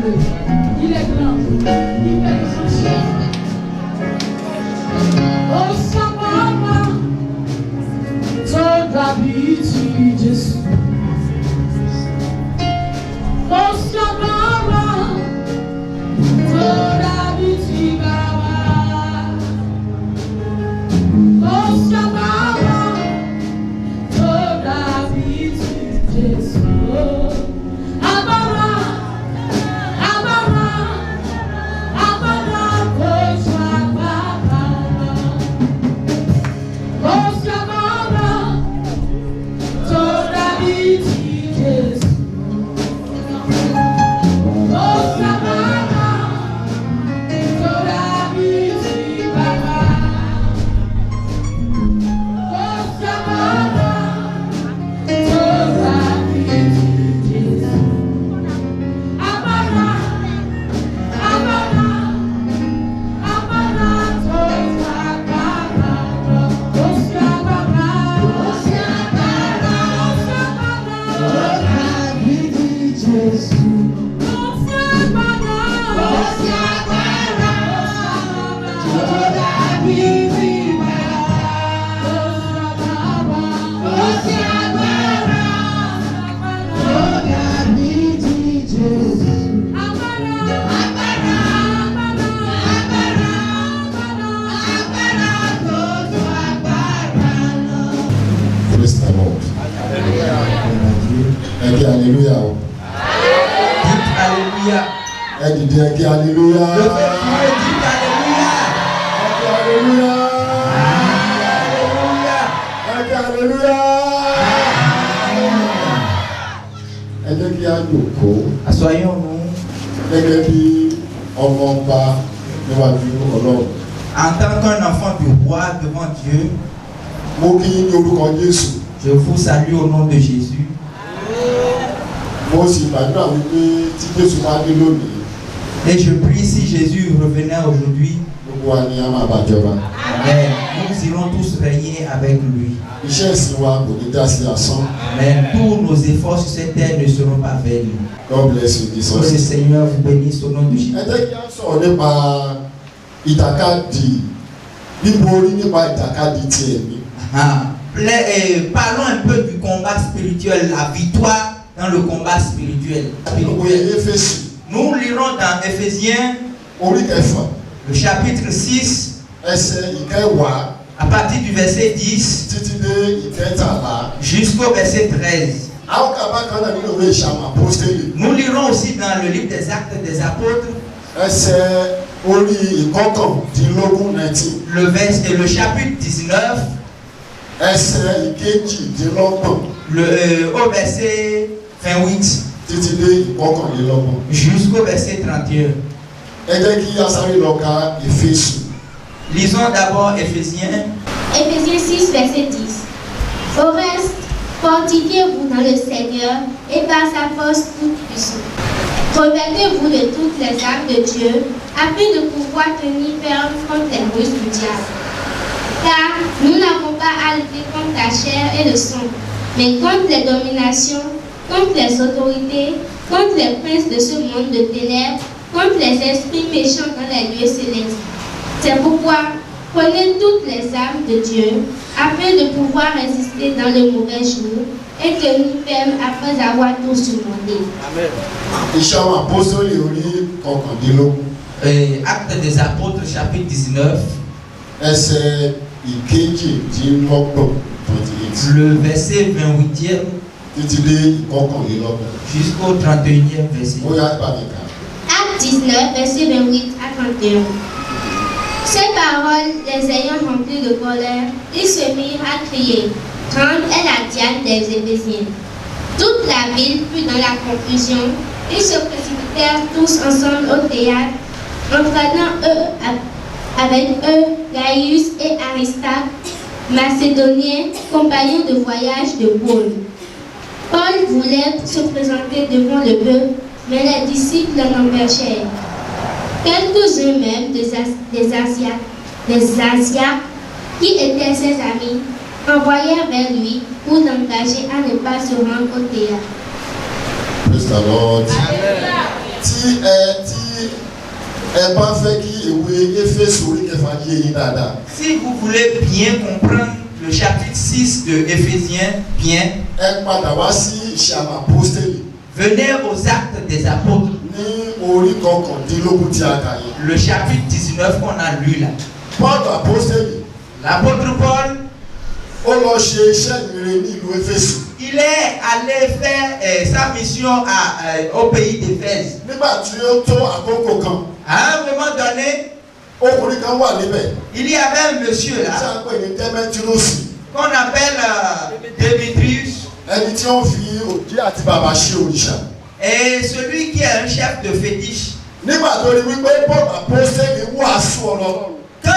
adorez-le. Il est grand. Il fait des choses. Oh, Samama, toda biti Jésus. Oh, Samama, toda biti Baba. Oh, Samama, toda biti Jésus. Abara, Abara, Abara, Kosa Baba. Oh, Samama, toda biti Jésus. Oh, Samama, toda biti Baba. Oh, Samama, toda biti Jésus. Abara, Abara, Abara, toda Baba. Oh, Samama, oh, Samama, toda biti Jésus. Oh, Samama, oh, Samama, toda biti Baba. Oh, Samama, toda biti Jésus. Abara, Abara, Abara, Abara, toda Baba. Praise the Lord. Ẹ kí hallelujah o. Dites Alléluia. Ẹ dìde ẹ kí hallelujah. Le fait dites Alléluia. Ẹ kí hallelujah. Alléluia. Ẹ kí hallelujah. Ẹ jẹ́ kí á jókòó Assoyons-nous gẹ́gẹ́ bí ọmọ ọba níwájú Ọlọ́run. en tant qu'un enfant du roi devant Dieu. Mo kí yín ní orúkọ Jésù. Je vous salue au nom de Jésus. Mo sì gbàdúrà wípé tí Jésù bá dé lónìí, Et je prie si Jésus revenait aujourd'hui, gbogbo wa ni a máa bá jọba. amen, nous irons tous régner avec lui. Iṣẹ́ ìsìn wa kò ní dá sí asán. Amen. Tous nos efforts sur cette terre ne seront pas vains. God bless you Que Jesus. le Seigneur vous bénisse au nom de Jésus. Ẹ jẹ́ kí á sọ̀rọ̀ nípa ìjàkadì, bíborí nípa ìjàkadì ti ẹ̀mí. Parlons un peu du combat spirituel, la victoire dans le combat spirituel. Ìwé Éfésù Nous lirons dans Éphésiens, orí kẹfà le chapitre 6, ẹsẹ̀ ìkẹwàá à partir du verset 10 títí dé ìkẹtàlá. jusqu'au verset 13. A ó kà bákan náà nínú ìwé ìṣàmà Pósítélì Nous lirons aussi dans le livre des Actes des Apôtres, ẹsẹ̀ orí ìkọkàndínlógún 19 le chapitre 19, ẹsẹ̀ ìkejìdínlọ́gbọ̀n au verset 28 títí dé ìkọkànlélọ́gbọ̀n. jusqu'au verset 31. Ẹ jẹ́ kí á sáré lọ ka Éfésù. Lisons d'abord Éphésiens, Éphésiens 6, verset 10. Au reste, fortifiez-vous dans le Seigneur et par sa force toute puissante. Revêtez-vous de toutes les armes de Dieu afin de pouvoir tenir ferme contre les ruses du diable. Car nous n'avons pas à lutter contre la chair et le sang, mais contre les dominations, contre les autorités, contre les princes de ce monde de ténèbres, contre les esprits méchants dans les lieux célestes. C'est pourquoi prenez toutes les armes de Dieu afin de pouvoir résister dans le mauvais jour et tenir ferme après avoir tout surmonté. Iṣẹ́ àwọn apọ́sítélì orí kọkàndínlógún Actes des Apôtres, chapitre 19, ẹsẹ̀ ìkejìdínlọ́gbọ̀n 28 le verset 28e títí dé ìkọkànlélọ́gbọ̀n. jusqu'au 31e verset. Ó yá ìpàdékà. Acte 19, verset 28 à 31. Ces paroles les ayant remplis de colère, ils se mirent à crier. Grande est la Diane des Éphésiens. Toute la ville fut dans la confusion. Ils se précipitèrent tous ensemble au théâtre, entraînant avec eux Gaius et Aristarque, Macédoniens, compagnons de voyage de Paul. Paul voulait se présenter devant le peuple, mais les disciples l'empêchèrent. Quelques-uns même des Asiates, qui étaient ses amis, envoyèrent vers lui pour l'engager à ne pas se rendre au théâtre. Praise the Lord. Tí tí ẹ bá fẹ́ kí ìwé Éfésù orí kẹfà yé yín dáadáa. Si vous voulez bien comprendre le chapitre 6 de Éphésiens, bien, ẹ padà wá sí Iṣẹ́ àwọn Apọ́stélì. venez aux actes des apôtres, Ní orí kọkàndínlógún tí a kà yìí. le chapitre 19 qu'on a lu là. Paul Apọ́stélì L'apôtre Paul, ó lọ ṣe iṣẹ́ ìrere ní ìlú Éfésù. il est allé faire sa mission au pays d'Éphèse. Nígbà tí ó tó àkókò kan, À un moment donné, ọkùnrin kan wà níbẹ̀ il y avait un monsieur tí là, a ń pè ní Démétrius, qu'on appelle Démétrius, ẹni tí ó ń fi òjé àti bàbá ṣe òrìṣà. et celui qui est un chef de fétiche. Nígbà tó rí wípé Paul Apọ́stélì wàásù ọ̀rọ̀ Ọlọ́run, Quand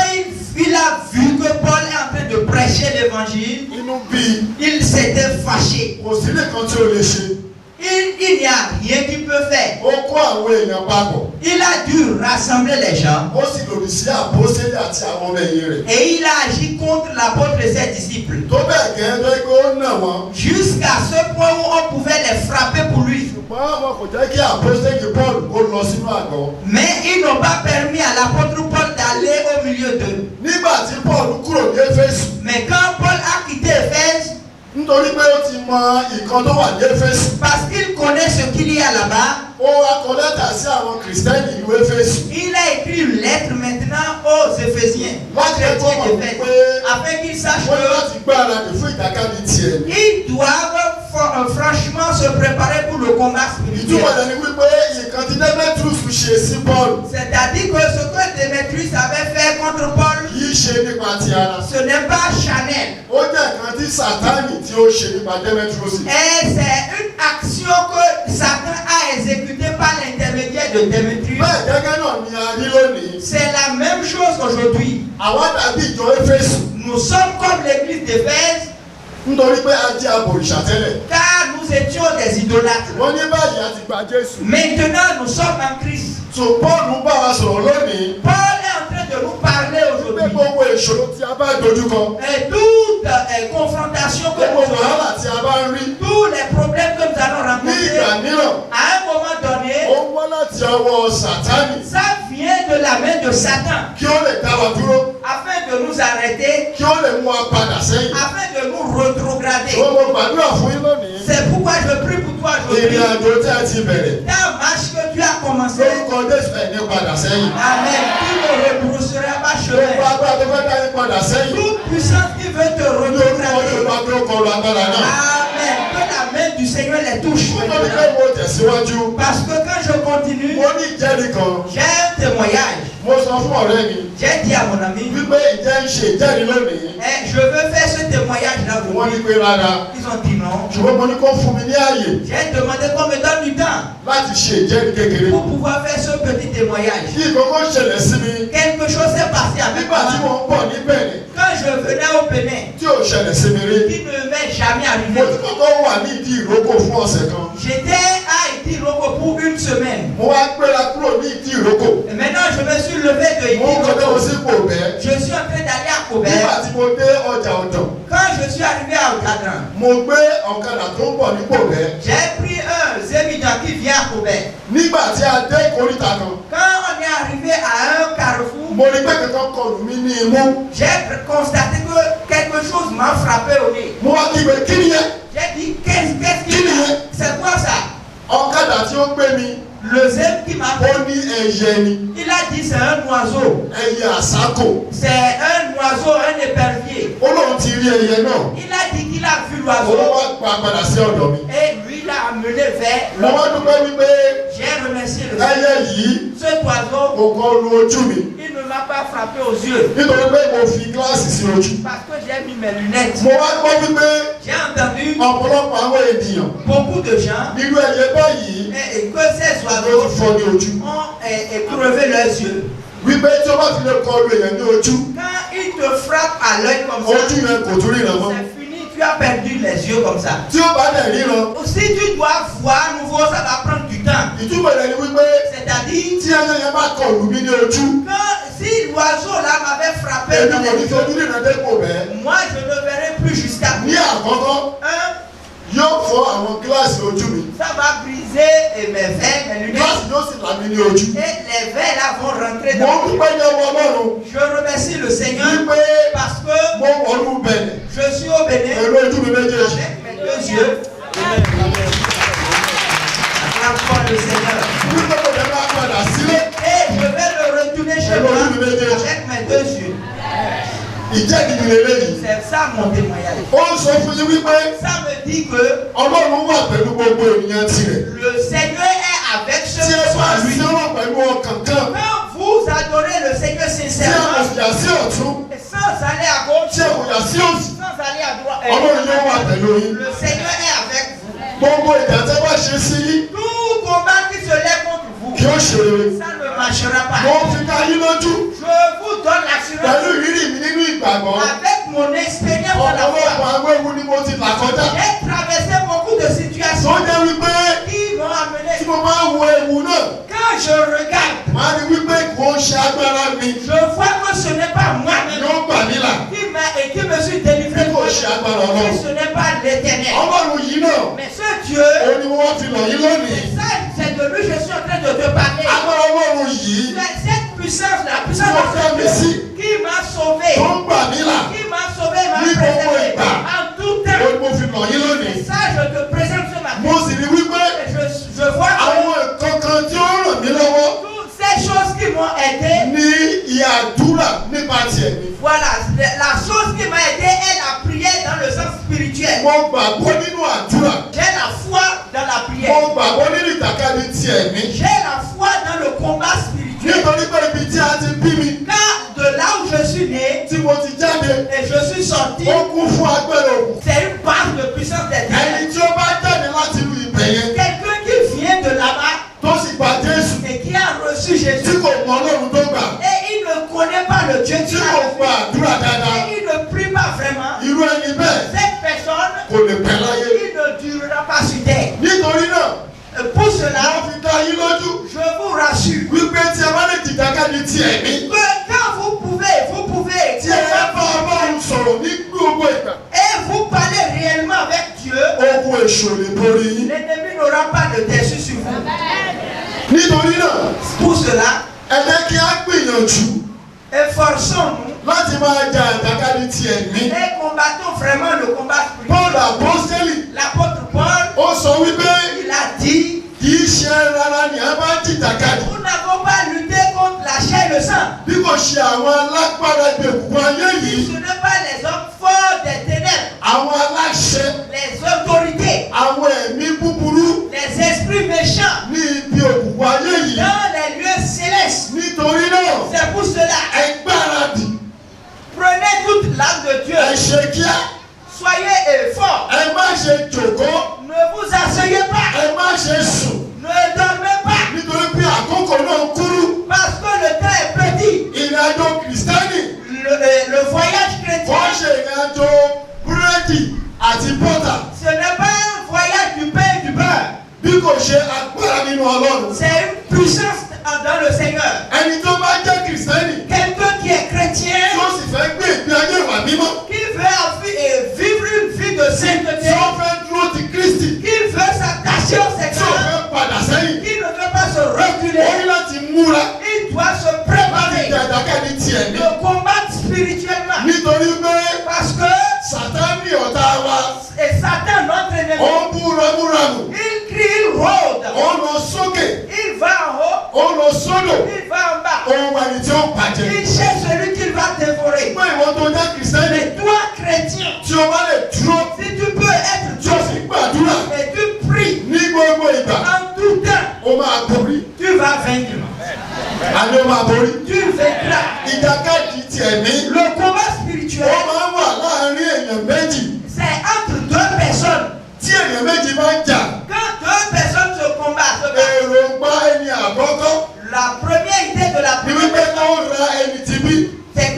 il a vu que Paul est en train de prêcher l'évangile, inú bí il s'était fâché. kò sí nìkan tí ó lè ṣe. Il n'y a rien qu'il peut faire. Ó kó àwọn èèyàn papọ̀, Il a dû rassembler les gens ó sì lòdì sí Apọ́stélì àti àwọn ọmọ ẹ̀yìn rẹ̀. et il a agi contre l'apôtre et ses disciples. Tó bẹ́ẹ̀ gẹ́gẹ́ pé ó nà wọ́n. Jusqu'à ce point où on pouvait les frapper pour lui. Ṣùgbọ́n wọn kò jẹ́ kí Apọ́stélì Paul kó lọ sínú àgọ́. Mais ils n'ont pas permis à l'apôtre Paul d'aller au milieu d'eux. Nígbà tí Paul kúrò ní Éfésù, Mais quand Paul a quitté Éphèse, nítorí pé ó ti mọ ìkan tó wà ní Éfésù, parce qu'il connaît ce qu'il y a là-bas, ó wá kọ lẹ́tà sí àwọn kìrìsìtẹ́nì ìlú Éfésù. il a écrit une lettre maintenant aux Éphésiens, aux Láti ẹ̀kọ́ chrétiens mọ̀ d'Éphèse, pé afin qu'ils sachent wọ́n ní láti gbáradì fún ìdákàdì tiẹ̀. qu'ils doivent franchement se préparer pour le combat spirituel. Ìtumọ̀ rẹ̀ ni wípé nǹkan tí Démétrius ṣe sí Paul C'est-à-dire que ce que Démétrius avait fait contre Paul, kì í ṣe nípa ti ara. ce n'est pas charnel. Ó jẹ́ nǹkan tí Sátánì tí ó ṣe nípa Démétrius. Et c'est une action que Satan a exécutée par l'intermédiaire de Démétrius. Bẹ́ẹ̀ gẹ́gẹ́ náà ni a rí lónìí. C'est la même chose aujourd'hui. Àwa dàbí ìjọ Éfésù Nous sommes comme l'église d'Éphèse, nítorí pé a jẹ́ abọ̀rìṣà tẹ́lẹ̀. car nous étions des idolâtres. Wọ́n ní báyìí a ti gba Jésù. Maintenant, nous sommes en Christ. So Paul ń bá wa sọ̀rọ̀ lónìí. Paul est en train de nous parler Pé aujourd'hui. gbogbo ìṣòro tí a bá dojúkọ, Et toute confrontation que gbogbo nous avons, wàhálà tí a bá ń rí, tous les problèmes que nous allons ní ìgbà rencontrer, mìíràn, à un moment donné, ó wá láti ọwọ́ Sátánì ça vient de la main de Satan, kí ó lè dá wa dúró, afin de nous arrêter, kí ó lè mú wa padà sẹ́yìn. afin de nous rétrograder. Mo gbàdúrà fún yín lónìí. C'est pourquoi je prie pour toi aujourd'hui. Ìrìn àjò tí a ti bẹ̀rẹ̀. Ta marche que tu as commencé, Lórúkọ Jésù ẹ̀ ní padà sẹ́yìn. Amen, tu ne rebrousseras pas Gbogbo chemin. agbára tó fẹ́ dá yín padà sẹ́yìn. Toute puissance qui veut te Lórúkọ Jésù retrograder, máa tó kọlu agbára náà. Amen, que la main du Seigneur les touche Nítorí pé maintenant. mo tẹ̀síwájú. Parce que quand je continue, Mo ní ìjẹ́rìí kan. j'ai un témoignage. Mo sọ fún ọ̀rẹ́ mi J'ai dit à mon ami, wípé ìjẹ́ ń ṣe ìjẹ́rìí lónìí. je veux faire ce témoignage-là Wọ́n aujourd'hui. ní pé rárá. Ils ont dit non. Ṣùgbọ́n mo ní kó fún mi ní ààyè J'ai demandé qu'on me donne du temps láti ṣe ìjẹ́rìí kékeré. pour pouvoir faire ce petit témoignage. Kí ìkókó ṣẹlẹ̀ sí mi Quelque chose s'est passé avec nígbà tí moi mo ń bọ̀ ní Bẹ̀nẹ̀ quand je venais au Bénin, tí ò ṣẹlẹ̀ sí mi rí. qui ne m'est jamais Mo arrivé. ti kọ́kọ́ wà ní ìdí ìrókò fún ọ̀sẹ̀ kan. J'étais à Itiroko pour une semaine. Mo wá gbéra kúrò ní ìdí ìrókò. Et maintenant, je me suis levé de Mo ń kọjá lọ Itiroko. sí Pòbẹ́. Je suis en train d'aller à Kobe. Nígbà tí mo dé ọjà ọ̀dàn, Quand je suis arrivé à Ogadran, mo gbé ọ̀kadà tó ń bọ̀ ní Pòbẹ́. j'ai pris un Zémidan qui vient à Kobe. Nígbà tí a dé ìkóríta kan, Quand on est arrivé à un carrefour, mo rí pé kankan kọlù mí ní imú. j'ai constaté que quelque chose m'a frappé au nez. Mo wá kígbe kí nìyẹn? J'ai dit, qu'est-ce qu'il y a? C'est quoi ça? Ọ̀kadà tí ó gbé mi, Le zèbre qui m'a ó fait, ní ẹyẹ ni, il a dit c'est un oiseau. ẹyẹ àsákò. C'est un oiseau, un épervier. Ó lóun ti rí ẹyẹ náà. Il a dit qu'il a vu Ó l'oiseau wá pa padà sí ọ̀dọ̀ mi. et lui l'a amené vers Mo wá l'homme. dúpẹ́ wípé J'ai remercié le ẹyẹ Seigneur. yìí Cet oiseau, kò kọlu ojú mi. il ne m'a pas frappé aux yeux Nítorí pé mo fi gíláàsì sí ojú. parce que j'ai mis mes lunettes. Mo wá gbọ́ wípé J'ai entendu ọ̀pọ̀lọpọ̀ àwọn ènìyàn beaucoup de gens nínú ẹyẹ báyìí et que ces ló ti oiseaux fọ́ ní ojú. ont crevé leurs yeux. Wípé tí ó bá fi lè kọlu èèyàn ní ojú, Quand il te frappe à l'œil comme ça, ojú yẹn kò tún ríran mọ́. c'est fini, tu as perdu les yeux comme ça. Tí ó bá dẹ̀ ríran, Si tu dois voir à nouveau, ça va prendre du temps. ìtumọ̀ rẹ̀ ni wípé C'est-à-dire, tí ẹyẹ yẹn bá kọlu mí ní ojú, si l'oiseau là m'avait frappé èmi dans kò ní les fi yeux, ojú ríran dépò bẹ́ẹ̀. moi je ne verrai plus jusqu'à Ní àkọ́kọ́, un. Yóò fọ́ àwọn gíláàsì ojú mi. Ça va briser mes verres, mes lunettes. Gíláàsì yóò sì là mí ní ojú. Et les verres là vont rentrer Mo dans dúpẹ́ ní ọwọ́ Ọlọ́run. Je remercie le Seigneur Wípé parce que mo wọ̀lú Bẹ̀nẹ̀. je suis au Bénin Pẹ̀lú ojú mi méjèèjì. avec mes deux yeux. Acclame le Seigneur. Wípé mo lè máa padà sílé. Et je vais le retourner chez moi avec mes deux yeux. Ìjẹ́dìdì lélẹ́yìí. C'est ça mon témoignage. Ó ń sọ fún yín wípé Ça me dit que Ọlọ́run wà pẹ̀lú gbogbo ènìyàn tirẹ̀. le Seigneur est avec ceux Tí ẹ qui sont bá à lui. sọ̀rọ̀ pẹ̀lú ọkàn kan. Quand vous adorez le Seigneur Tí ẹ kò sincèrement, fìyà sí ọ̀tún. et sans aller à gauche, Tí ẹ kò yà sí òsì. sans aller à droite, Ọlọ́run yóò wà pẹ̀lú yín. le Seigneur est avec vous. Gbogbo ìjà tẹ́ bá ṣe sí yín Tout combat qui se lève contre vous, kí ó ṣe rere. ça ne marchera pas. Mo fi ká yín lójú Je vous donne l'assurance pẹ̀lú ìrírí mi nínú ìgbàgbọ́. avec mon expérience dans la Ọ̀pọ̀lọpọ̀ foi. àwọn ewu ni mo ti là kọjá. J'ai traversé beaucoup de Tó situations jẹ́ wípé qui m'ont amené. tí mo máa ń wo ewu náà, Quand je regarde, màá rí wípé kò ń ṣe agbára mi. je vois que ce n'est pas moi-même Yóò gbà mí là. qui me suis délivré Bí de kò moi. ṣe agbára Et Ọlọ́run. ce n'est pas l'éternel. Ọlọ́run yìí náà, Mais ce Dieu, òun ni wọ́n fi lọ̀ yín lónìí. ça, c'est de lui que je suis en train de te parler. Agbára Ọlọ́run yìí Cette puissance, la puissance Tí ó fẹ́ mi sí. qui m'a sauvé, tó ń gbà mí là, qui m'a sauvé, m'a Ní gbogbo préservé ìgbà. en tout òun temps. ni mo fi lọ̀ yín Et lónìí. ça, je te présente ce matin. Mo sì rí wípé Et je vois àwọn nǹkan kan tí ó ràn mí lọ́wọ́ que toutes ces choses qui m'ont aidé, ní ìyàdúrà nípa ti ẹ̀mí. voilà, la chose qui m'a aidé est la prière dans le sens spirituel. Mo gbàgbọ́ nínú àdúrà. J'ai la foi dans la Mo prière. gbàgbọ́ nínú ìtàkàdé ti ẹ̀mí. J'ai la foi dans le combat spirituel. Nítorí pé ibi tí a ti bí mi, Car de là où je suis né tí mo ti jáde, et je suis sorti, ó kún fún agbára òkú. c'est une base de puissance des ténèbres. Ẹni tí ó bá jáde láti inú ibẹ̀ yẹn Quelqu'un qui vient de là-bas tó sì gba Jésù et qui a reçu tí Jésus kò mọ Ọlọ́run tó gbà, et il ne connaît pas le Dieu tí qui kò a gba àdúrà dáadáa, et il ne prie pas vraiment, irú ẹni bẹ́ẹ̀ cette personne, kò lè pẹ́ láyé. il ne durera pas sur terre. Nítorí náà, Pour cela, wọ́n fi dá yín lójú je vous rassure wípé tí a bá lè jìjàkadì ti ẹ̀mí, que quand vous pouvez tí ẹ bá Ọlọ́run sọ̀rọ̀ ní gbogbo ìgbà, et vous parlez réellement avec Dieu, ogun èṣù lè borí yín. l'ennemi n'aura pas de dessus sur vous. Nítorí náà, Pour cela, ẹ jẹ́ kí á gbìyànjú efforçons-nous láti máa jà ìjàkadì ti ẹ̀mí. et combattons vraiment le combat Paul spirituel. Apostoli L'apôtre Paul, ó sọ wípé il a dit, kì í ṣe rárá ni a bá jìjàkadì nous n'avons pas lutté contre la chair et le sang. bí kò ṣe àwọn alágbára ìgbèkùn ayé Ce yìí, n'est pas les hommes forts des ténèbres, àwọn aláṣẹ, les autorités, àwọn ẹ̀mí búburú les esprits méchants ní ibi òkùnkùn ayé yìí. dans les lieux célestes. Nítorí náà, C'est pour cela, ẹ gbáradì, prenez toute l'âme de Dieu. ẹ ṣe kíá, Soyez forts. ẹ má ṣe jòkó, Ne vous asseyez pas. ẹ má ṣe sùn, Ne dormez pas. nítorí pé àkókò náà kúrú. Parce que le temps est petit. Ìrìnàjò kìrìsìtẹ́nì Le voyage kò ń chrétien, ṣe ìrìnàjò búrẹ́dì àti bọ́tà, ce n'est pas un voyage du pain et du beurre. bí kò ṣe agbára nínú Ọlọ́run. C'est une puissance dans le Seigneur. Ẹni tó bá jẹ́ kìrìsìtẹ́nì Quelqu'un qui est chrétien, tí ó sì fẹ́ gbé ìgbé ayé ìwà mímọ́, qui veut vivre une vie de tí sainteté, ó fẹ́ dúró ti Kristi, qui veut s'attacher au tí ó Seigneur, fẹ́ padà sẹ́yìn, qui ne veut pas se ó ní reculer, láti múra il doit se láti préparer jà ìjàkadì ti ẹ̀mí. de combattre spirituellement. Nítorí pé Parce que Sátánì ọ̀tá wa, et Satan, notre ennemi, ó ń bú ramúramù, il crie, il rôde, ó ń lọ sókè, il va en haut, ó ń lọ sódò, il va en bas, ó ń wá ẹni tí ó bàjẹ́. il cherche celui qu'il va dévorer. Pé ìwọ tó jẹ́ kìrìsìtẹ́nì, Mais toi, chrétien, tí o bá lè dúró, si tu peux être tí o sì gbàdúrà et tu pries ní gbogbo ìgbà, en tout temps, ó máa borí. tu vas vaincre. Àní ó máa borí. Tu vaincras. Ìjàkadì ti ẹ̀mí, Le combat ó spirituel, máa ń wà láàárín èèyàn méjì. c'est entre deux personnes. Tí èèyàn méjì bá ń jà, Quand deux personnes se combattent, èròǹgbà ẹni àkọ́kọ́ la première idée de la ni première wípé ká ó ra ẹni tí bí, c'est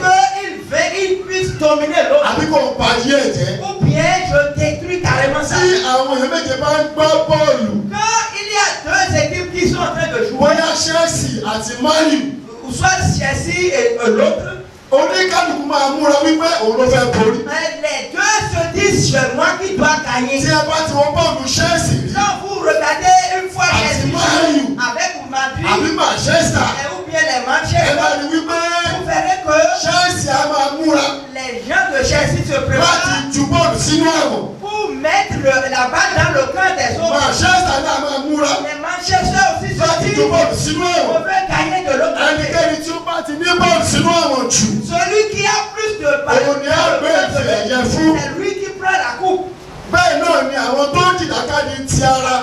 qu'il puisse dominer l'autre. àbí kò pa ayé ẹ̀ jẹ́. Ou bien je détruis carrément ça. Tí àwọn èèyàn méjì bá ń gbá bọ́ọ̀lù, Quand il y a deux équipes qui sont en train de jouer, bóyá Chelsea àti Man U, ou soit Chelsea et l'autre, oníkálukú máa múra wípé òun ló fẹ́ borí. Les deux se disent c'est moi qui dois gagner. tí ẹ bá ti wọ́n bọ́ọ̀lù Chelsea rí. Quand vous regardez une fois Àti les Man U. avec Madrid àbí Manchester. ou bien les ẹ Manchester, bá rí wípé vous verrez que Chelsea á máa múra les gens de Chelsea se préparent láti ju bọ́ọ̀lù sínú ẹ̀wọ̀n. pour mettre la balle dans le camp des autres. Manchester náà máa múra Les Manchester aussi se láti disent ju bọ́ọ̀lù sínú on ẹ̀wọ̀n. veut gagner de l'autre côté. ẹnikẹ́ni tí ó bá ti ní bọ́ọ̀lù sínú ẹ̀wọ̀n jù. Celui qui a plus de òun ni á gbé ìfẹ́ ẹ̀yẹ fún. c'est lui qui prend la coupe. bẹ́ẹ̀ náà ni àwọn tó ń jìjàkadì ti ara.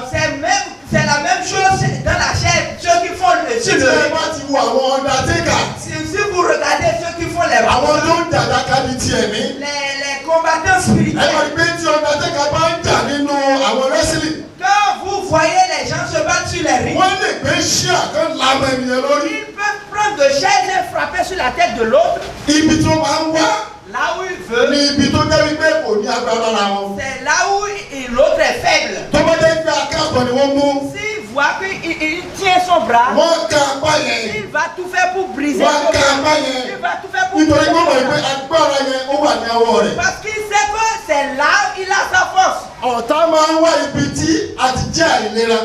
C'est la même chose dans la chair, ceux qui font le tí ẹ bá ti wo àwọn Undertaker. si vous regardez ceux qui font les àwọn tó ń jàjàkadì ti ẹ̀mí. les combattants ẹ máa spirituels. gbé tí Undertaker bá ń jà nínú àwọn wrestling. Quand vous voyez les gens se battre sur les rings, wọ́n lè gbé ṣíà kan lámọ̀ ènìyàn lórí. ils peuvent prendre de chaises et frapper sur la tête de l'autre. ibi tó máa ń wá Là où il veut, ní ibi tó jẹ́ wípé kò ní agbára lára wọn. c'est là où l'autre est faible. tó bá jẹ́ pé akáàbọ̀ ni wọ́n mú. S'il voit qu'il tient son bras, wọ́n ka apá yẹn. il va tout faire pour briser wọ́n son ka apá bras. yẹn. Il va tout faire pour nítorí briser pé wọ́n mọ̀ son pé bras. agbára yẹn ó wà ní ọwọ́ rẹ̀. Parce qu'il sait que c'est là où il a sa force. ọ̀tá máa ń wá ibi tí a ti jẹ́ àìlera.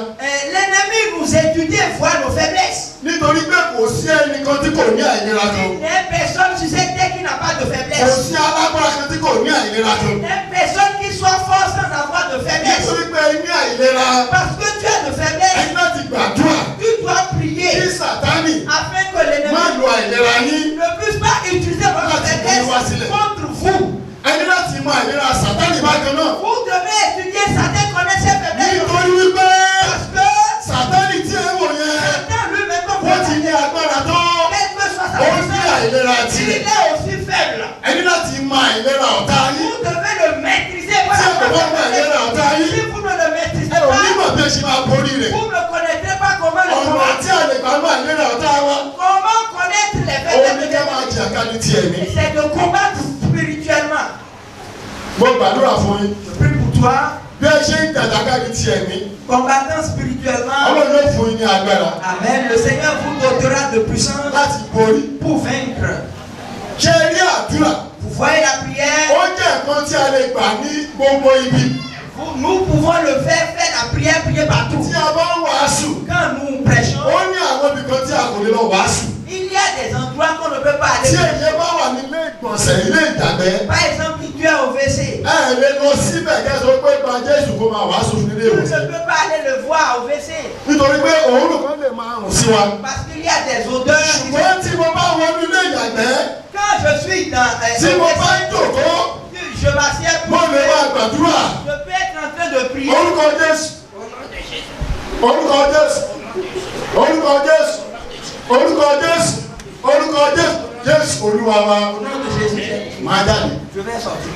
L'ennemi nous étudie et voit nos faiblesses. nítorí pé kò sí ẹnìkan tí kò ní àìlera kan. Il n'est personne sur cette terre qui n'a pas de kò faiblesse. sí alágbára kan tí kò ní àìlera kan. Il n'est personne qui soit fort sans avoir de faiblesse. nítorí pé ẹ ní àìlera. Parce que tu as de faiblesse, ẹni láti gbàdúrà tu dois kí prier Sátánì afin que má l'ennemi lo àìlera yín. ne puisse pas utiliser votre faiblesse contre vous. ẹni láti mọ àìlera Sátánì bákan náà. Vous devez étudier Satan, connaître ses faiblesses. nítorí wípé Parce que Sátánì tí ẹ wò yẹn Satan lui-même, comme wọ́n ti ní agbára tó quelle que soit sa ó ní puissance, àìlera il tirẹ̀. est aussi faible. ẹni láti mọ àìlera ọ̀tá yín. Vous devez le maîtriser. tí ẹ kò bá mọ àìlera ọ̀tá yín Si vous ne le maîtrisez ẹ ò ní pas, mọ̀ bí ẹ ṣe máa borí rẹ̀. vous ne connaîtrez pas comment le ọ̀nà combattre. tí a lè gbà mọ àìlera ọ̀tá wa Comment connaître les òun faiblesses ní de ká máa l'ennemi? jìjàkadì ti ẹ̀mí. C'est de combattre spirituellement. mo gbàdúrà fún yín Je prie pour toi, bí ẹ ṣe ń jàjàkadì ti ẹ̀mí combattant spirituellement. Ọlọ́run yóò fún yín ní agbára Amen. Le Seigneur vous dotera de puissance láti borí. pour vaincre. ṣé ẹ rí àdúrà Vous voyez la prière, ó jẹ́ nǹkan tí a lè gbà ní gbogbo ibi. nous pouvons le faire la prière, prier partout. tí a bá ń wàásù Quand nous prêchons, ó ní àwọn ibìkan tí a kò lè lọ wàásù. il y a des endroits qu'on ne peut pas aller. tí èyí bá wà ní ilé ìgbọ̀nsẹ̀ ilé ìdàgbẹ́ Par exemple, tu es au WC. ẹ lè lọ síbẹ̀ kẹ́sọ̀ pé gba Jésù kó máa wàásù fún ilé Tu ne ìwòsàn. peux pas aller le voir au WC. nítorí pé òórùn kan lè máa rùn sí wa. Parce qu'il y a des odeurs. ṣùgbọ́n tí mo bá wọnú ilé ìyàgbẹ́ Quand je suis dans tí mo bá ń jòkó je m'assieds mo pour lè máa gbàdúrà. je peux être en train de prier. orúkọ Jésù orúkọ Jésù orúkọ Jésù orúkọ Jésù orúkọ Jésù Jésù Olúwa wa Au nom de Jésus, máa jáde. je vais sortir.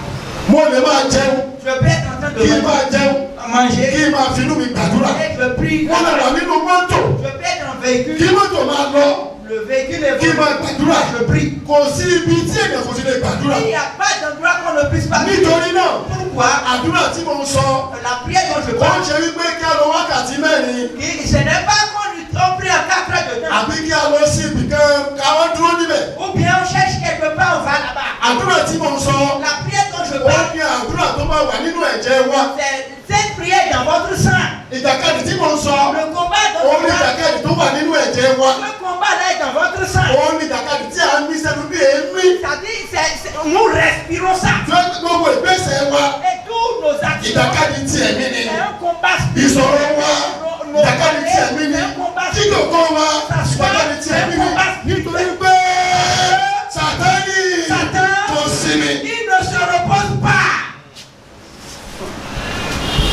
mo lè máa jẹun Je peux être en train kí n máa de jẹun manger. kí n máa finú mi gbàdúrà. Et je prie. mo lè wà nínú mọ́tò Je peux être en kí véhicule. mọ́tò máa lọ Le véhicule est kí n máa gbàdúrà. Je prie. kò sí ibi tí èèyàn kò sí lè gbàdúrà. Il n'y a pas d'endroit qu'on ne puisse pas prier. nítorí náà Pourquoi? àdúrà tí mo ń sọ La prière dont je kò ń parle, ṣe wípé kí a lọ wákàtí mẹ́rin ce n'est pas qu'on prie en 4 heures de temps. àbí kí a lọ sí ibì kan káwọn dúró níbẹ̀. Ou bien on cherche quelque part, on va là-bas. àdúrà tí mo ń sọ La prière dont je ó parle, ní àdúrà tó máa wà nínú ẹ̀jẹ̀ wa. c'est cette prière dans votre sang. ìjàkadì tí mo ń sọ Le combat dont ó je ní parle, ìjàkadì tó wà nínú ẹ̀jẹ̀ wa. le combat là est dans votre sang. ó ní ìjàkadì tí a ní sẹ́nu bí èémí. C'est-à-dire, nous respirons ça. gbogbo ìgbésẹ̀ wa Et tous nos actions, ìjàkadì tí ẹ̀mí ni. c'est un combat ìṣòro spirituel. wa ìjàkadì tí ẹ̀mí ni. C'est un combat kíkòkò wa spirituel. ìjàkadì tí ẹ̀mí ni. nítorí pé Sátánì Satan, kò sinmi. il ne se repose pas.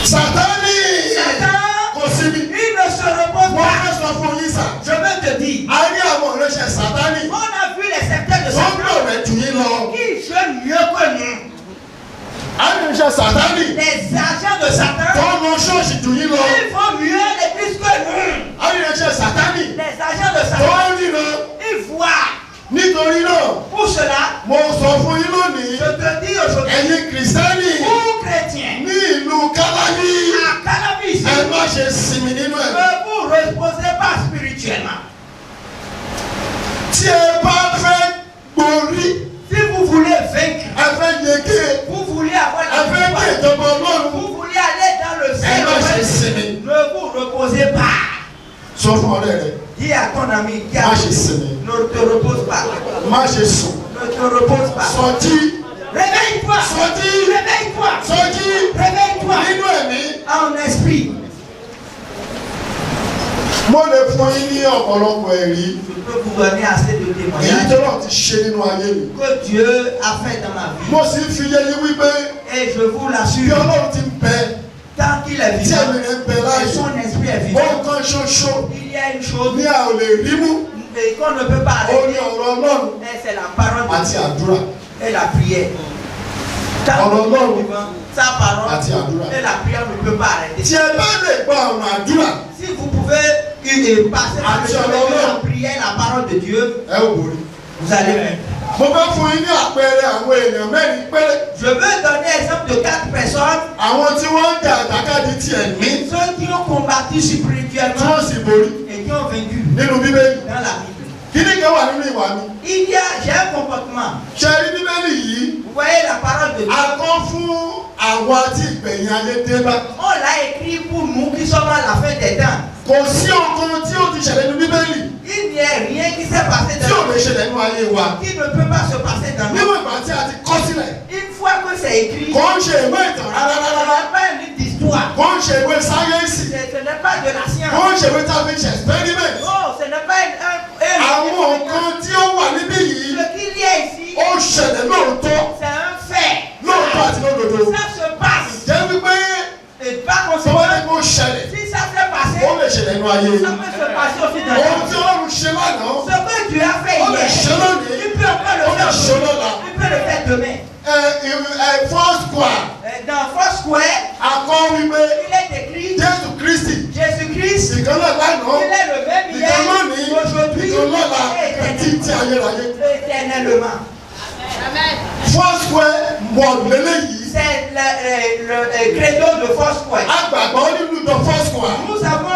Sátánì Satan, kò sinmi. il ne se repose wọ́n pas. fẹ́ sọ fún yín sà. Je vais te dire, a rí àwọn ìránṣẹ́ Sátánì on a vu les secteurs de tó ń Satan lò rẹ̀ jù yín lọ. qui jouent mieux que nous. a rí ìránṣẹ́ Sátánì Les agents de tó Satan, ń lọ ṣọ́ọ̀ṣì jù yín lọ. ils font mieux l'église que nous. a rí ìránṣẹ́ Sátánì Les agents de tó Satan, ń ríran. ils voient. nítorí náà Pour cela, mo sọ fún yín lónìí je te dis aujourd'hui, ẹ̀yin kìrìsìtẹ́nì vous chrétiens, ní ìlú Kálábí à Cannabis, ẹ má ṣe sinmi nínú ẹ̀. ne vous reposez pas spirituellement. tí ẹ bá fẹ́ borí Sọ fún ọ̀rẹ́ rẹ. Dis à ton ami qui Má a ṣe sinmi. ne te repose pas. Má ṣe sùn. Ne te repose pas. Sọjí. Réveille-toi. Sọjí. Réveille-toi. Sọjí. Réveille-toi. Nínú ẹ̀mí. En esprit. Mo lè fún yín ní ọ̀pọ̀lọpọ̀ ẹ̀rí. Je peux vous donner assez de Èyí témoignages tó náà ti ṣe nínú ayé mi. que Dieu a fait dans ma vie. Mo sì ń fi yé yín wípé Et je vous bí l'assure, Ọlọ́run ti ń bẹ tant qu'il est tí vivant, ẹ̀mí rẹ̀ ń bẹ et láàyè. son esprit est vivant, Ohun kan ṣoṣo il y a une chose ní a ò lè rí mú. et qu'on ne peut pas Ó ní arrêter, ọ̀rọ̀ Ọlọ́run et c'est la parole de àti Dieu àdúrà. et la prière. Tant Ọ̀rọ̀ qu'il est Ọlọ́run vivant, sa parole àti àdúrà. et la prière ne peut pas arrêter. Tí ẹ bá lè gba ọ̀nà àdúrà, Si vous pouvez passer par le chemin de la prière, la parole de Dieu, ẹ ò borí. vous allez vaincre. Mo fẹ́ fún yín ní àpẹẹrẹ àwọn èèyàn mẹ́rin péré. Je veux donner exemple de 4 personnes, Àwọn tí wọ́n ń jà àjàkadì ti ẹ̀mí ceux qui ont combattu tí spirituellement wọ́n sì borí et qui ont vaincu nínú Bíbélì. dans la Bible. Kí ni kan wà nínú ìwà mi? J'ai un comportement. Ṣé rí Bíbélì yìí? Vous voyez la parole de Dieu. A kọ́ fún àwa tí ìgbẹ̀yìn ayé dé bá. On l'a écrit pour nous qui sommes à la fin des temps. Kò sí ọkàn tí ó ti ṣẹlẹ̀ nínú Bíbélì Il n'y a rien qui s'est passé tí ò dans lè ṣẹlẹ̀ nínú ayé wa. qui ne peut pas se passer dans Níwọ̀n nous. ìgbà tí a ti kọ́ sílẹ̀, Une fois que c'est écrit, kò ń ṣe ìwé ìtàn ce rárá. n'est pas un livre d'histoire. Kò ń ṣe ìwé sáyẹ́ǹsì. Ce n'est pas de la Kò science. ń ṣe ìwé tá a fi ṣe experiment. Non, ce n'est pas Àwọn nǹkan tí ó wà níbí yìí Ce qu'il y a ici, ó ṣẹlẹ̀ lóòótọ́. c'est un fait. Lóòótọ́ àti lódodo. Ça se passe. Jẹ́ wípé Et par tó bá ní conséquent, kó ṣẹlẹ̀, si ça s'est passé, ó lè ṣẹlẹ̀ nínú ayé ça yìí. peut se passer aussi dans Ohun la tí vie. Ọlọ́run ṣe lánàá, Ce que Dieu a fait ó lè hier, ṣe lónìí, il peut encore le ó lè faire ṣe aujourd'hui. lọ́la. Il peut le faire demain. First choir, Dans Foursquare, akọ wípé il est écrit Jésù Kristi Jésus-Christ, ìkan náà lánàá, il est le même ìkan hier, lónìí, aujourd'hui ìkan lọ́la, et títí ayérayé. éternellement. First choir wọ̀ọ̀dù lélẹ́yìí. C'est le credo de Foursquare. Agbàgbọ́ nínú the first choir. Nous avons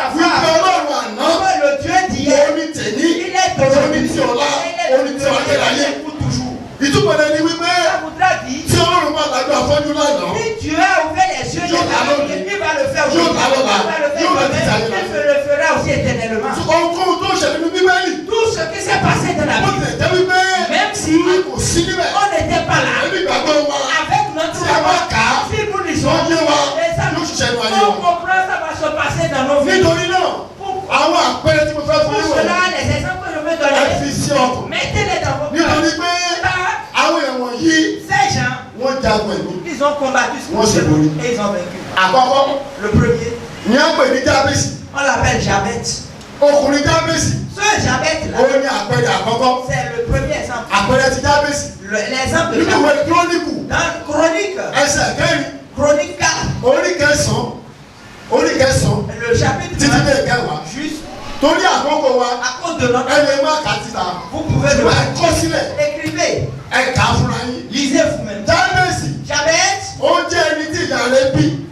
la Wípé foi Ọlọ́run àná, que le Dieu d'hier, oní tèní, il est d'aujourd'hui, oní ti ọ̀la, il est oní ti ayérayé. pour toujours. Ìtumọ̀ rẹ̀ ni wípé Ça voudra dire, tí Ọlọ́run bá lájọ afọ́jú lánàá, si Dieu a ouvert les yeux, Dieu l'a donné. il va le faire Dieu aujourd'hui. l'a donné. Il va le Dieu l'a dit faire à demain. lui. Il le fera aussi éternellement. ohunkóhun tó ṣẹlẹ̀ nínú Bíbélì, Tout ce qui s'est passé dans la ó Bible, tilẹ̀ jẹ́ wípé même si a kò sí níbẹ̀. on n'était pas là, Ẹbí ìgbàgbọ́ wa avec notre tí a bá kà á, si nous tó lisons, yé wa, et ça yóò ṣiṣẹ́ nínú ayé on wa. comprend, ça va se passer dans nos vies. Nítorí náà, àwọn àpẹẹrẹ tí mo fẹ́ fún Pour yín wọ̀nyí, cela, les exemples que je veux ẹ donner, fi sí ọkàn. mettez-les dans vos Nítorí cœurs. pé Car àwọn èèyàn wọ̀nyí ces gens, wọ́n jagun ẹ̀mí. ils ont combattu Moi, c'est spirituellement bon. et ils ont vaincu. Àkọ́kọ́, Le premier, ní à ń pè ní Jábésì. on l'appelle Jabet. Ọkùnrin Jábésì, Ce Jabet-là, ó ní àpẹẹrẹ àkọ́kọ́. c'est le premier exemple. Àpẹẹrẹ ti Jábésì. L'exemple de Nínú ìwé Jabet. Kíróníkù, Dans Chronique, ẹsẹ̀ kẹrin, Chronique 4, orí kẹsàn-án, le chapitre títí dé 1, ìkẹwàá. juste Torí àkókò wa, à cause de notre... ẹ lè má kà á síta. Vous pouvez le Ṣùgbọ́n ẹ kọ́ sílẹ̀, écrivez, ẹ kà á fúnra yín. lisez vous-même. Jábésì, Jabet, ó jẹ́ ẹni tí ìyá rẹ̀ bí,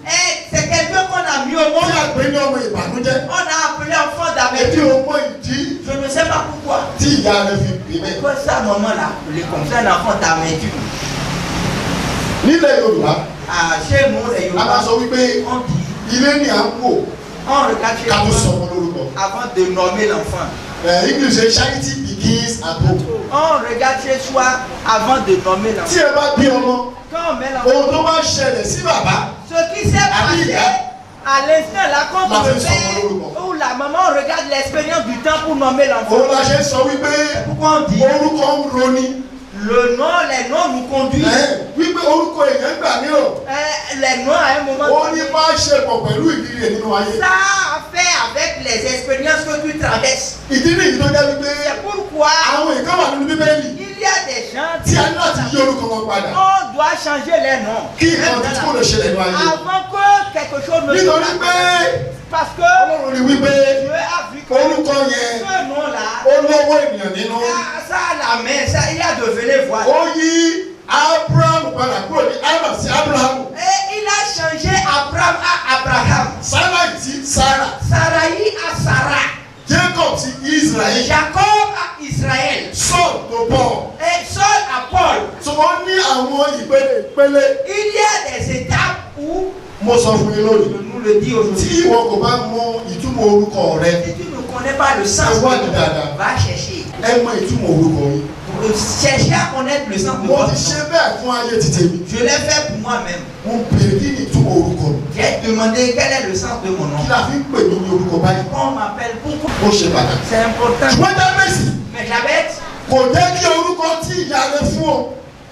c'est quelqu'un qu'on a mis au tí monde. a pè ní ọmọ ìbànújẹ́. On a appelé enfant Èmi d'amertume. ò mọ ìdí Je ne sais pas pourquoi. tí ìyá rẹ̀ fi bí bẹ́ẹ̀. Pourquoi ça, maman l'a appelé comme ça, un enfant d'amertume? Nílẹ̀ Yorùbá, Chez nous, les a máa Yoruba, sọ wípé on dit, ilé ni à ń wò on regarde chez ká tó sọ nous ọmọ lórúkọ. avant de nommer l'enfant. English say charity begins at home. On regarde chez soi avant de nommer Tí l'enfant. ẹ bá bí ọmọ, Quand on met l'enfant, ohun tó bá ṣẹlẹ̀ sí bàbá, ce qui s'est passé à l'instant là, quand La on le fille fait, s'en va ou la maman regarde l'expérience du temps pour nommer l'enfant. òun la ṣe sọ wípé Pourquoi on dit orúkọ ń roni. le nom, les noms nous conduisent. Wípé orúkọ èèyàn gbà mìíràn, Les noms à un moment ó ní donné, bá ṣe pọ̀ pẹ̀lú ìrírí ẹ̀ nínú ayé. ça a fait avec les expériences que tu traverses. Ìdí nìyí tó jẹ́ wípé C'est pourquoi àwọn ìkan wà nínú Bíbélì il y a des gens tí a ní láti yí orúkọ wọn padà. on doit changer les noms. Kí nǹkan tí kò lè ṣẹlẹ̀ nínú ayé. Avant que quelque chose ne se Nítorí pé passe. Parce que Ọlọ́run rí wípé Dieu a vu que orúkọ yẹn ce nom-là, ó lọ́wọ́ ènìyàn nínú. ça a la main, ça, il a devenu voile. Ó yí Abraham padà kúrò ní Abba sí Abraham. Et il a changé Abraham à Abraham. Sarah sí Sarah. Sarai à Sarah. Jacob sí Israel. Jacob à Israël. Saul tó Paul. Et Saul à Paul. So wọ́n ní àwọn ìpele. Il y a des étapes où, Mo sọ fún yín je lónìí. nous le dis Tí aujourd'hui, ìwọ kò bá mọ ìtumọ̀ ìtumọ̀ orúkọ rẹ. Si tu ne connais pas le sens de C'est quoi, ton nom, dada? va chercher. Ẹ mọ ìtumọ̀ orúkọ yìí. Cherchez à connaître le sens de Mo votre ti ṣe nom. bẹ́ẹ̀ fún ayé ti tèmi. Je l'ai fait pour moi-même. Mo bèrè kí ni ìtumọ̀ orúkọ mi. J'ai demandé quel est le sens de mon nom. Kí la fi ń pè mí ní orúkọ báyìí. On m'appelle pourquoi? Ó ṣe pàtàkì. C'est important. Ṣùgbọ́n Jábésì Mais Jabez, kò jẹ́ kí orúkọ tí ìyá rẹ fún ọ.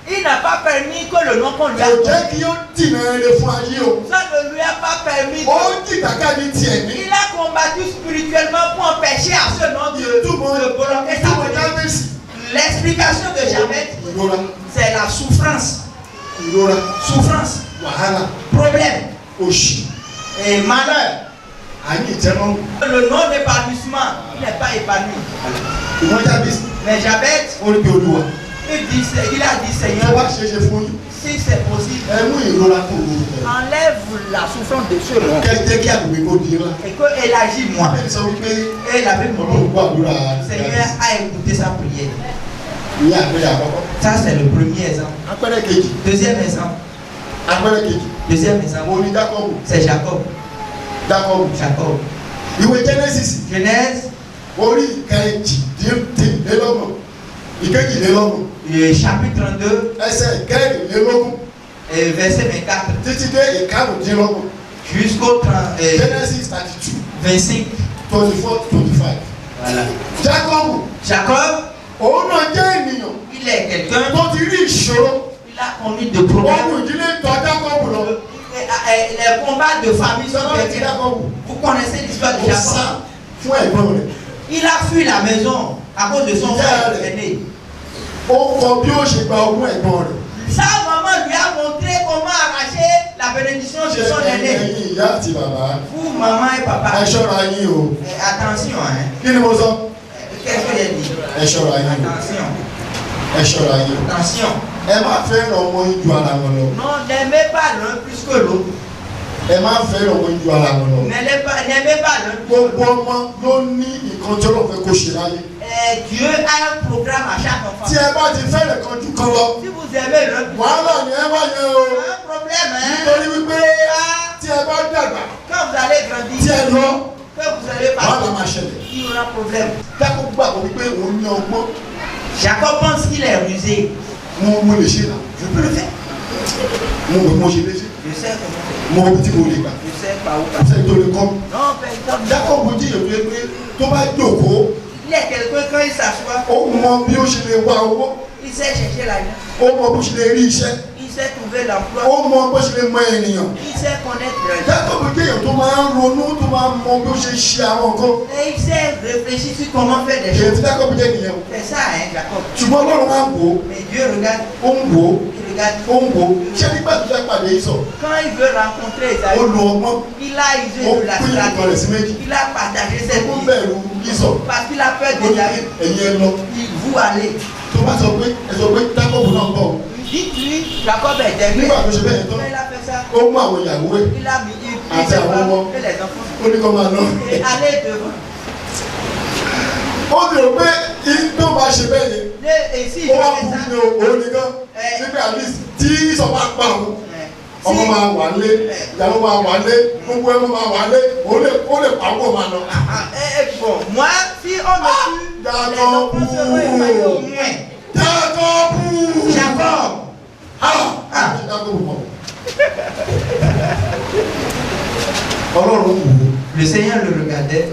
il n'a pas permis que le nom qu'on lui a Kò donné, jẹ́ kí ó dìnnà rere fún ayé o. ça ne lui a pas permis. Ó jìdàkà ní tiẹ̀ ní. Il a combattu spirituellement pour empêcher à ce nom de bloquer sa Ìtumọ̀ venue. Jábésì. L'explication de Jabez, Ìrora, c'est la souffrance. ìrora, Souffrance, wàhálà, problème òṣì, et malheur. àyè ìtẹ́lọ́rùn. Le nom d'épanouissement, il n'est pas épanoui. Ìwọ́n Jábésì. Mais Jabez, Ó rí bí Olúwa. il a dit Tó Seigneur, bá ṣe é ṣe fún yín. si c'est possible, Ẹ mú ìrora kó orúkọ. enlève la souffrance de ce nom Kẹ́ kí àgbègbè kó di ńlá. et que élargis-moi. Bẹ́ẹ̀ni sọ wípé Et la Bible me Ọlọ́run dit, gbàdúrà Seigneur Jábésì. a écouté sa prière. Ní àpẹẹrẹ àkọ́kọ́. Ça, c'est le premier exemple. Àpẹẹrẹ kejì. Deuxième exemple, Àpẹẹrẹ kejì. deuxième exemple, Mo ní Jákọ́bù. c'est Jacob. Jákọ́bù. Jacob. Ìwé Genesis. Genèse, Orí kejìlélọ́gbọ̀n. Ìkejìlélọ́gbọ̀n. chapitre 32, Ẹsẹ̀ kẹrìnlélógún. verset 24, Títí dé ìkarùndínlọ́gbọ̀n. jusqu'au 30, Genesis 32. 25. 24, 25. Voilà. Jákọ́bù. Jacob, Òun náà jẹ́ ènìyàn il est quelqu'un, tó ti rí ìṣòro. il a connu de problèmes. Ogun ìdílé tọ́ Jákọ́bù lọ. Les combats de famille sont Sọ́dọ̀ ti terribles. Jákọ́bù. Vous connaissez l'histoire de Ó sá Jacob. fún ẹ̀gbọ́n rẹ̀. Il a fui la maison à cause de son frère aîné. Ó kọ bí ó ṣe gba ogún ẹ̀gbọ́n rẹ̀. Sa maman lui a montré comment arracher la bénédiction de son aîné. Ẹ̀yin ìyá àti bàbá. Vous, maman et Ẹ papa, ṣọ́ra yín o. attention, hein. Kí ni mo sọ? Qu'est-ce que j'ai dit? Ẹ ṣọ́ra yín o. Attention, Ẹ ṣọ́ra yín o. attention. Ẹ má fẹ́ràn ọmọ yín ju ara wọn lọ. Non, n'aimez pas l'un plus que l'autre. Ẹ má fẹ́ràn ọmọ yín ju ara wọn lọ. N'aimez pas l'un plus que Gbogbo l'autre. ọmọ ló ní nǹkan tí Ọlọ́run fẹ́ kó ṣe láyé. Dieu a un programme à chaque enfant. Tí ẹ bá ti fẹ́ràn kan ju kan lọ, Si vous aimez l'un plus que wàhálà l'autre, ni ẹ wá yẹn o. un problème, hein. Nítorí wípé tí ẹ bá dàgbà, Quand vous allez tí grandir, ẹ lọ, que vous allez wàhálà partir, máa ṣẹlẹ̀. il y aura problème. Jákọ́bù gbàgbọ́ wípé òun ní ọgbọ́n. Jacob pense qu'il est rusé. Mo lè ṣe náà. Je peux le faire. Mo ṣe lè ṣe. Je sais comment. Mo mọ bí tí mo lè gbà. Je sais par où Kò passer. sẹ́ni tó lè kọ́ mi. Non, personne. Jákọ́bù jíyàn tó yẹ pé tó bá jókòó, Il est quelqu'un quand il s'assoit, ó mọ bí ó ṣe lè wá owó, il sait chercher l'argent, ó mọ bó ṣe lè rí iṣẹ́, il sait trouver l'emploi, ó mọ bó ṣe lè mọ ènìyàn. il sait connaître les gens. Jákọ́bù jíyàn tó máa ń ronú, tó máa ń mọ bí ó ṣe ṣe àwọn nǹkan. Et il sait réfléchir sur comment faire des Èyí choses. tí Jákọ́bù jẹ́ nìyẹn o. C'est ça, hein, Jacob. Ṣùgbọ́n Ọlọ́run máa ń wò ó, Mais Dieu regarde, ó ń wò ó, il regarde. ó ń wò ó. Ṣé nígbà tó fẹ́ pàdé Ísọ̀, Quand il veut rencontrer ó Esaü, lo ọgbọ́n, il a usé ó de la pín nǹkan rẹ̀ sí méjì. stratégie. Il a partagé ses Ó vies. bẹ̀rù Ísọ̀, Parce qu'il a peur ó ní d'Esaü. ẹ̀yin ẹ lọ. Il vous allez. Tó bá sọ pé ẹ sọ pé Jákọ́bù náà ń bọ̀. Dites-lui, Jacob est derrière. Nígbà tó ṣe bẹ́ẹ̀ tán, Quand il a fait ça, ó mú àwọn ìyàwó ẹ̀, il a mis il Àti ses àwọn femmes ọmọ. et les enfants. ó ní kó máa lọ. Et allez devant. Ó ti rò pé tó bá ṣe bẹ́ẹ̀ yẹn, Et si ó il wá fait kú ça, ní òun nìkan. Nígbà at least tí Ísọ̀ bá pa òun, ọmọ máa wà lé, ìyàwó máa wà lé, gbogbo ẹ̀mọ́ máa wà lé, ó lè pa owó máa lọ. bon, moi, si on me tue, les enfants seront épargnés au moins. Jákọ́bù! Jacob, Jákọ́bù mọ̀. Ọlọ́run wò ó. le Seigneur le regardait.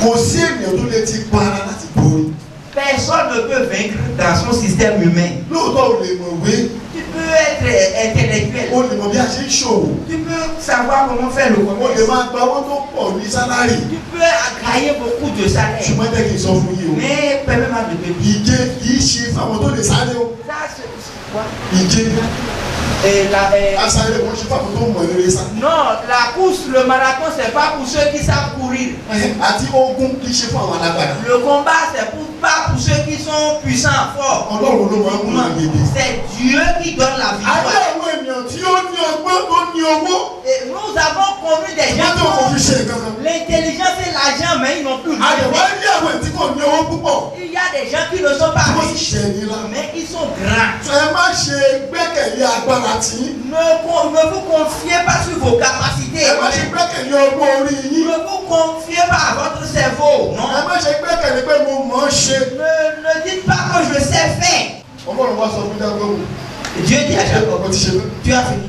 Kò sí ènìyàn tó lè ti para láti borí. Personne ne peut vaincre dans son système humain. Lóòótọ́ ò lè mọ̀ wé, Tu peux être intellectuel. ó lè mọ̀ bí a ṣe ń ṣòwò. Tu peux savoir comment faire le Ó lè commerce. máa gba owó tó pọ̀ ní sálárì. Tu peux gagner beaucoup de salaire. Ṣùgbọ́n jẹ́ kí n sọ fún yín o. Mais permets-moi de te dire, Ìje kìí ṣe fáwọn tó lè sáré o. ça c'est quoi? Ìje Et asáré wọn ṣe fáwọn tó mọ̀ eré sá. non, la course, le marathon, c'est pas pour ceux qui savent courir. Àti ogun kìí ṣe fún àwọn alágbára. Le combat, c'est pas pour ceux qui sont puissants, forts. Ọlọ́run ló máa ń múlò yébé. C'est Dieu qui donne la Ayé victoire. àwọn ènìyàn tí ó ní ọgbọ́n tó ní owó. Et nous avons connu des Wọ́n gens tó kò fi qui ṣe ont nǹkan kan. l'intelligence et l'argent, mais ils n'ont plus rien. Àyẹ̀wò ayé àwọn ètí kò ní owó púpọ̀. Il y a des gens qui ne sont pas Tí wọ́n sì riches, ṣe ní lá. mais ils sont grands. Ẹ má ṣe gbẹ́kẹ̀ gbẹ́kẹ̀lé agbára tí yín. Ne vous confiez pas sur vos capacités. Ẹ má ṣe gbẹ́kẹ̀lé ọgbọ́n orí yín. Ne vous confiez pas à votre cerveau. Non. Ẹ má ṣe gbẹ́kẹ̀lé pé mo mọ̀ ọ́ ṣe. Ne dites pas que je sais faire. Ọlọ́run wá sọ fún Jákọ́bù. Dieu dit à Jacob, O ti ṣe tán. tu as fini.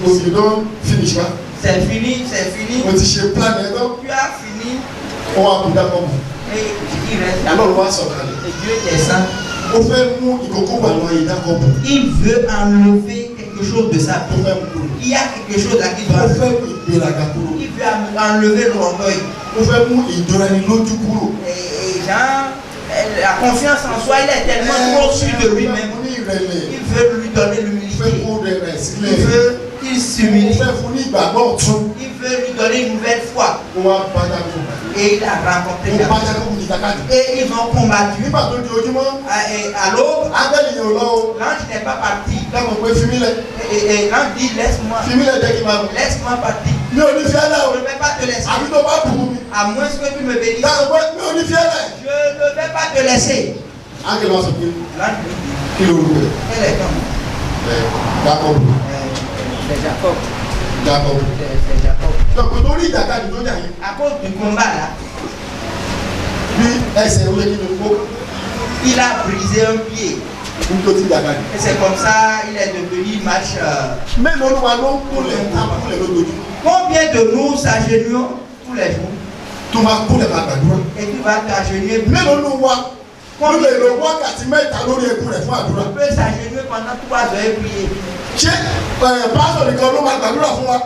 O you don finish wa. C'est fini, c'est fini. O ti ṣe plan ẹ̀ tán. Tu as fini. Ó wá kú Jákọ́bù. Et il reste là. Ọlọ́run wá sọ̀kalẹ̀. Et Dieu descend. Ó fẹ́ mú ìkókó wà lọ́yìn Jákọ́bù. Il veut enlever quelque chose de sa Ó vie. fẹ́ mú kúrò. Il y a quelque chose là qui Ó doit. fẹ́ mú ìgbéraga kúrò. Il veut enlever l'orgueil. Ó fẹ́ mú ìdúnranilójú kúrò. Et Jean, la confiance en soi, il est tellement trop sûr de lui-même. Ó ní ìrẹ̀lẹ̀. Il veut lui donner Ó fẹ́ l'humilité. kó rẹ̀ Il sílẹ̀. veut qu'il Ó s'humilie. fẹ́ fún ní ìgbàgbọ́ ọ̀tún. Il veut lui donner une nouvelle foi. Ó wá bá Jákọ́bù. Et il a rencontré Ó bá Jacob. Jákọ́bù ní ìtàkàdì. Et ils ont combattu. Nígbà tó di ojúmọ́, À l'aube, ángẹ́lì yẹn ò lọ o. l'ange n'est pas parti. Dákun pé fi mí lẹ̀. Et l'ange dit, laisse-moi. Fi mí lẹ̀ jẹ́ kí n máa bọ̀. Laisse-moi partir. Mi ò ní fi ẹ́ lẹ̀ o. Je ne vais pas te laisser. Àbí tó bá bù mí. À moins que tu me bénisses. Dákun pé mi ò ní fi ẹ́ lẹ̀. Je ne vais pas te laisser. Ángẹ́lì wá sọ pé L'ange lui dit, kí ló rú rẹ̀? quel est ton nom? Jákọ́bù. C'est Jacob. Jákọ́bù. C'est Jacob. Lọ́kùn tó rí ìjàkadì tó jà yẹn. À cause du combat là, Bí ẹsẹ̀ ó lé nínú kó. il a brisé un pied. Níbi tó ti ìjàkadì. Et c'est comme ça il est devenu match. Mélòó ló wa ló ń kúnlẹ̀ lójoojúmọ́? Combien de nous s'agenouillons tous les jours Tó máa kúnlẹ̀ máa gbàdúrà. et tu vas t'agenouiller? Mélòó ló wa ló lè lo wákàtí mẹ́ta lórí ẹkún rẹ̀ fún àdúrà? On peut s'agenouiller pendant 3 heures et prier. Ṣé pásọ̀ nìkan ló máa gbàdúrà fún wa?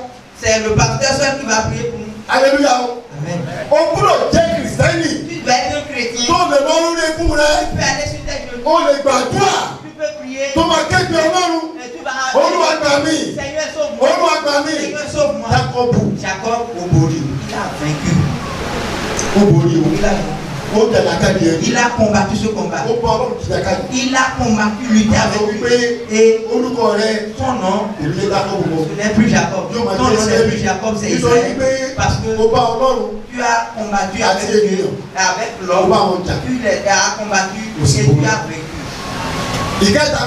C'est le pasteur seul qui va prier pour nous. Alléluia o. Amen. O gbúdọ̀ jẹ́ kìrìsìtẹ́nì Tu dois être un chrétien. tó lè lọ lórí ẹkún rẹ̀. Tu peux aller sur tes genoux. O lè gbàdúrà Tu peux prier. tó máa kéde Ọlọ́run. Et tu vas. Olúwa gbà mí. Seigneur sauve-moi. Olúwa gbà mí. Seigneur sauve-moi. Jákọ́bù Jacob, ó borí o. il a vaincu. Ó borí o. Il a vaincu. Ó jàdàkadì ẹ̀. Il a combattu ce combat. Ó bá Ọlọ́run jàdàkadì. Il a combattu, lutté Àwọn avec wípé lui. Et orúkọ rẹ̀ son nom, kò ní Jákọ́bù mọ́. ce n'est plus Jacob. Yóò máa Ton jẹ́ nom n'est plus Jacob, c'est Nítorí Israël. pé Parce que ó bá Ọlọ́run tu as combattu Àti avec Dieu, ènìyàn. avec ó l'homme. bá wọn jà. Tu as combattu Ó sì et borí. tu as vaincu. Ìkẹta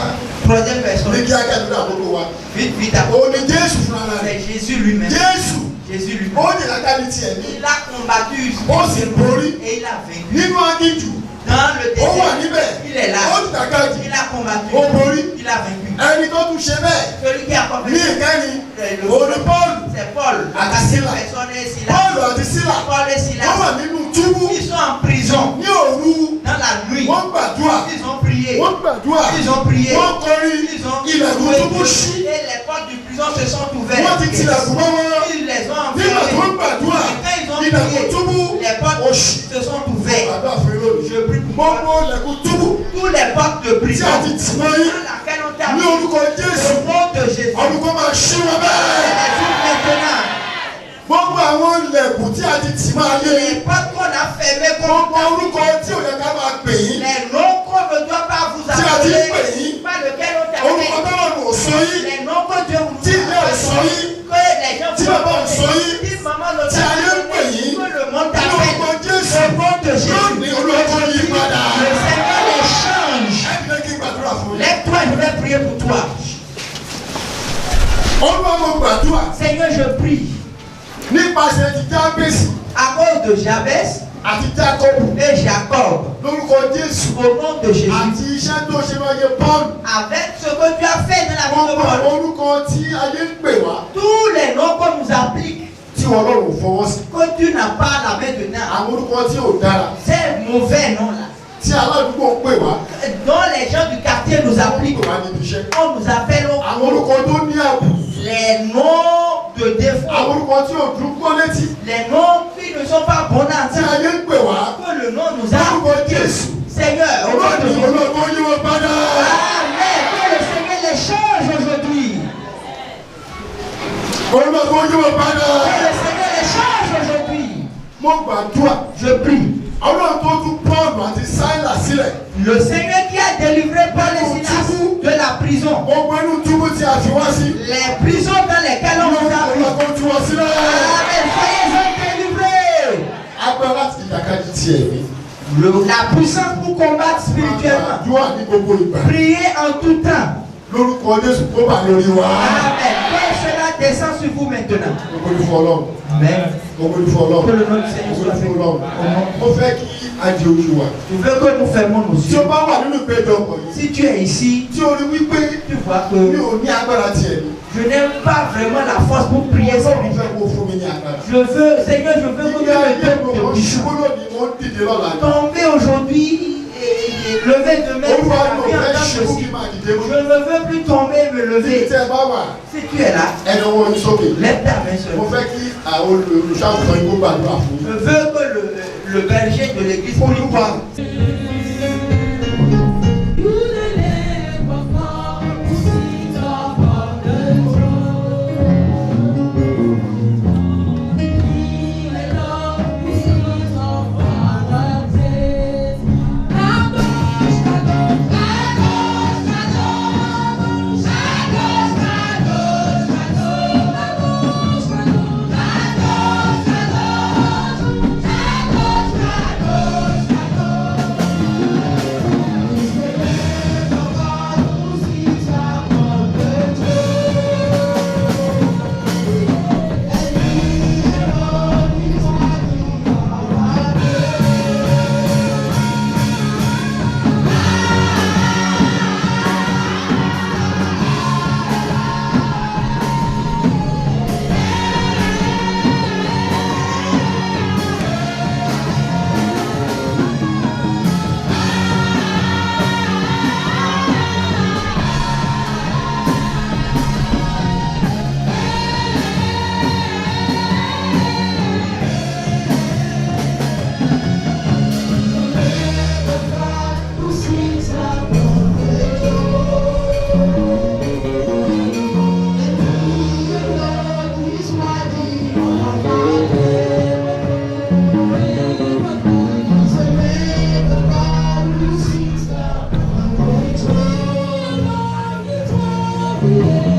Troisième ní personne, kí akẹ́kọ̀ọ́ náà àkókò wa. vite, vite, à Ó ní Jésù fúnra rẹ̀. c'est Jésus lui-même. Jésù Jésus ó lui-même. jàdàkadì tiẹ̀ ní. Il a combattu Ó sì borí. et il a vaincu. Nínú aginjù Dans le ó wà désert, níbẹ̀. il est là. Ó jàdàkadì. Il a combattu. Ó borí. Il a vaincu. Ẹni tó tún ṣe bẹ́ẹ̀ Celui qui a ní combattu, ìkẹyìn le- ó ní Pọ́ọ̀lù. c'est Paul. La Àti quatrième Sílà. personne est Silas. Pọ́ọ̀lù àti Sílà Paul et wọ́n Silas. wà nínú túbú Ils sont en prison. ní òru. Dans la nuit. Wọ́n gbàdúrà. Ils ont prié. Wọ́n gbàdúrà. Ils ont prié. Wọ́n kọrin. Ils ont Ilẹ̀kùn loué túbú Dieu. ṣí. Et les portes du prison se sont ouvertes. Wọ́n ti tilẹ̀kùn mọ́ wọn. Ils les ont Nígbà tó ń enfermés. gbàdúrà, Et quand ils ont ilẹ̀kùn prié, túbú les portes ó ṣí. se sont ouvertes. Bàbá àfẹ́rẹ́ lónìí. Je prie pour toi. Gbogbo ilẹ̀kùn túbú Tous les portes de tí prison a ti tì mọ́ yín dans laquelle on t'a ní mis orúkọ Jésù. au nom de Jésus. Ọdún kan máa ṣí wọn bẹ́ẹ̀. Les ouvre maintenant. Gbogbo àwọn ilẹ̀kùn tí a ti tì máa yé Les yín. portes qu'on a fermées Gbogbo contre orúkọ tí ò yẹ ká máa pè yín. les noms qu'on ne doit pas vous Tí a ti ń appeler, pè yín. par lequel on t'a Orúkọ fait. tọ́lọ̀ ò sọ yín. Les noms que Dieu vous Tí ìyá ò sọ yín. que les gens Tí vous bàbá ò sọ appellent. yín. Si maman ne Tí t'a ayé ń pè pas yín. que le monde Ní t'appelle. orúkọ Jésù. Au nom de Jésus. Lónìí olóòtú yí padà. Le Seigneur les change. Ẹ jẹ́ kí n gbàdúrà fún yín. Lève-toi, je vais prier pour toi. Olúwa mo gbàdúrà Seigneur, je prie. nípasẹ̀ ti Jábésì À cause de Jabès àti Jákọ́bù et Jacob. lórúkọ Jésù Au nom de Jésus. àti iṣẹ́ tó ṣe máa yẹ Pọ́ọ̀lù. Avec ce que tu as fait dans la vie de Gbogbo àwọn Paul. orúkọ tí ayé ń pè wá Tous les noms qu'on nous applique, tí Ọlọ́run ò fọwọ́ sí. que tu n'as pas la main dedans. Àwọn orúkọ tí ò dára Ces mauvais noms-là, tí aládùúgbò ń pè wá dont les gens du quartier nous ń pè appliquent, wá níbi iṣẹ́. on nous appelle Àwọn orúkọ tó ní àbùkù. les noms de Àwọn défaut, orúkọ tí ò dùn gbọ́ létí les noms qui ne sont pas bons à tí entendre, ayé ń pè wá. que le nom nous a Lórúkọ appliqués. Jésù. Seigneur, au nom de Olóòtú Jésus. olóòtú yí wọn padà. Amen. Que le Seigneur les change aujourd'hui. Olóòtú yí wọn padà. Que le Seigneur les change aujourd'hui. Mo gbàdúrà. Je prie. Ọlọ́run tó tún Pọ́ọ̀lù àti Sáílà sílẹ̀. Le Seigneur qui a délivré Paul et Silas de la prison, Gbogbo inú túbú tí a fi wá sí. les prisons dans lesquelles on vous a pris. Olùkọ́ tú wọn sílẹ̀. Amen. Soyez délivrés. Agbára láti ìdàkadì tiẹ̀ ní. La puissance pour combattre spirituellement. Àdúrà ní gbogbo ìgbà. Priez en tout temps. lórúkọ Jésù kó bà lórí wa. Amen. Que cela descend sur vous maintenant. Gbogbo ní fún Ọlọ́run. Amen. Gbogbo ní fún Que Ọlọ́run. le nom du Seigneur Gbogbo soit ní fún béni. Ọlọ́run. Mo fẹ́ kí a di ojú wa. Je veux que nous fermons nos Tí o yeux. bá wà nínú ìpéjọpọ̀ yìí, Si tu es ici, tí o rí wípé tu vois que mi ò ní agbára tiẹ̀ ni. je n'ai pas vraiment la force pour prier Ọlọ́run celui-là. fẹ́ kó fún mi ní agbára. Je veux, Seigneur, je veux que Ìgbé ayé tu mi me ò donnes ṣubú lónìí, mo ń dìde lọ́la ni. tomber aujourd'hui et lever demain. Olúwa ni c'est ò la vie fẹ́ en tant que ṣubú si. kí n máa dìde mú. Je ne veux plus tomber et me Níbi lever. tí ẹ bá wà, Si tu es là, ẹ nawọ́ yín sókè. lève ta main Mo seulement. fẹ́ kí àwọn olùṣàkóso yín kó gbàdúrà fún Je yín. veux que le berger de l'église prie pour Olúwa, vous. Yeah.